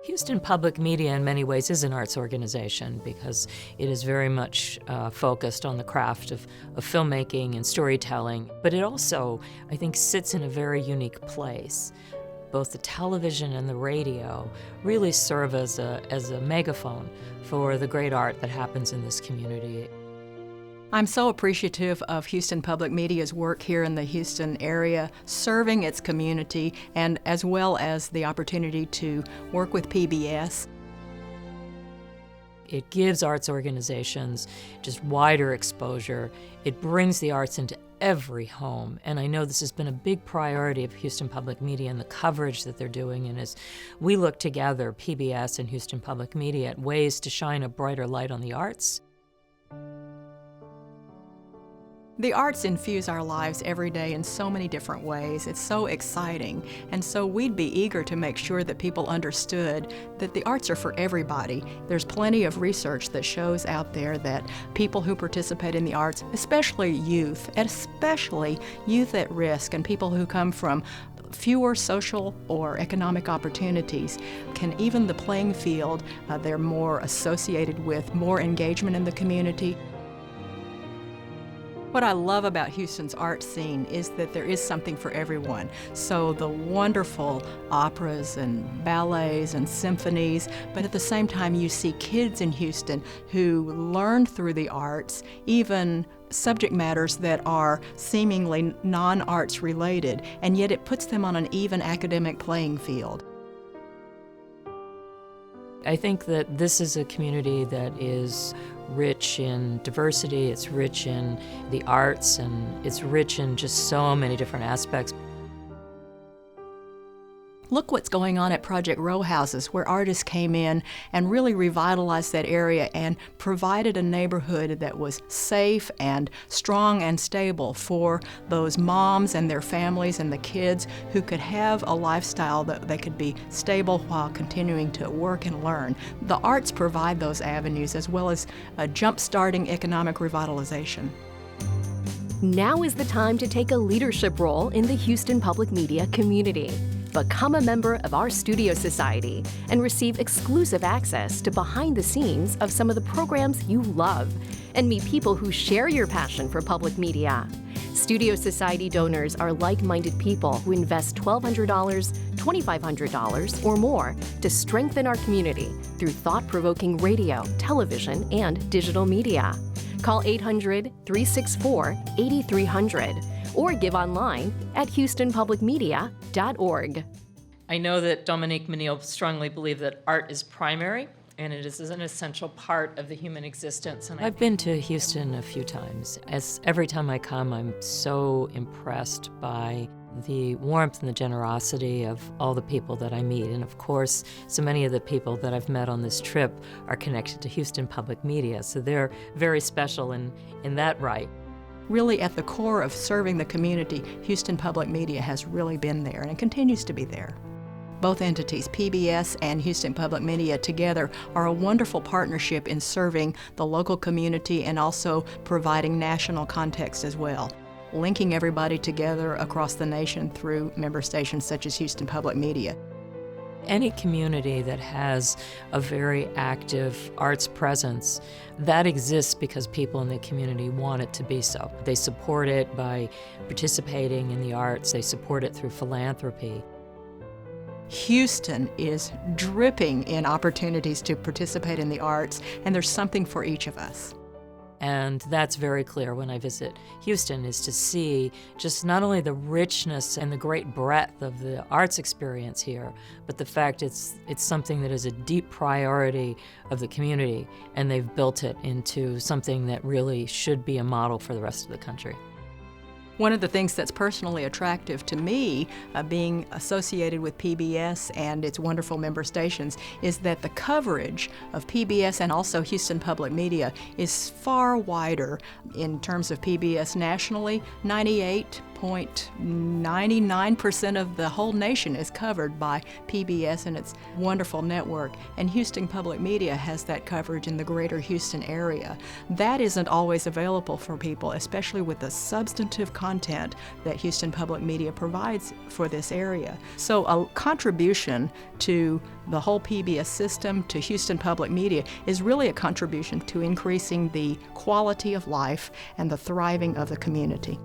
Houston Public Media in many ways is an arts organization because it is very much focused on the craft of filmmaking and storytelling, but it also, I think, sits in a very unique place. Both the television and the radio really serve as a megaphone for the great art that happens in this community. I'm so appreciative of Houston Public Media's work here in the Houston area, serving its community, and as well as the opportunity to work with PBS. It gives arts organizations just wider exposure. It brings the arts into every home, and I know this has been a big priority of Houston Public Media and the coverage that they're doing, and as we look together, PBS and Houston Public Media, at ways to shine a brighter light on the arts. The arts infuse our lives every day in so many different ways. It's so exciting, and so we'd be eager to make sure that people understood that the arts are for everybody. There's plenty of research that shows out there that people who participate in the arts, especially youth at risk and people who come from fewer social or economic opportunities, can even the playing field, they're more associated with more engagement in the community. What I love about Houston's art scene is that there is something for everyone. So the wonderful operas and ballets and symphonies, but at the same time you see kids in Houston who learn through the arts, even subject matters that are seemingly non-arts related, and yet it puts them on an even academic playing field. I think that this is a community that is rich in diversity, it's rich in the arts, and it's rich in just so many different aspects. Look what's going on at Project Row Houses, where artists came in and really revitalized that area and provided a neighborhood that was safe and strong and stable for those moms and their families and the kids who could have a lifestyle that they could be stable while continuing to work and learn. The arts provide those avenues as well as a jump-starting economic revitalization. Now is the time to take a leadership role in the Houston Public Media community. Become a member of our Studio Society and receive exclusive access to behind the scenes of some of the programs you love and meet people who share your passion for public media. Studio Society donors are like-minded people who invest $1,200, $2,500, or more to strengthen our community through thought-provoking radio, television, and digital media. Call 800-364-8300 or give online at houstonpublicmedia.org. I know that Dominique Menil strongly believed that art is primary, and it is an essential part of the human existence. And I've been to Houston a few times. As every time I come, I'm so impressed by the warmth and the generosity of all the people that I meet. And of course, so many of the people that I've met on this trip are connected to Houston Public Media, so they're very special in that right. Really at the core of serving the community, Houston Public Media has really been there and continues to be there. Both entities, PBS and Houston Public Media, together are a wonderful partnership in serving the local community and also providing national context as well, linking everybody together across the nation through member stations such as Houston Public Media. Any community that has a very active arts presence, that exists because people in the community want it to be so. They support it by participating in the arts, they support it through philanthropy. Houston is dripping in opportunities to participate in the arts, and there's something for each of us. And that's very clear when I visit Houston, is to see just not only the richness and the great breadth of the arts experience here, but the fact it's something that is a deep priority of the community, and they've built it into something that really should be a model for the rest of the country. One of the things that's personally attractive to me, being associated with PBS and its wonderful member stations, is that the coverage of PBS and also Houston Public Media is far wider in terms of PBS nationally. 98 99.99% of the whole nation is covered by PBS and its wonderful network, and Houston Public Media has that coverage in the greater Houston area. That isn't always available for people, especially with the substantive content that Houston Public Media provides for this area. So a contribution to the whole PBS system, to Houston Public Media, is really a contribution to increasing the quality of life and the thriving of the community.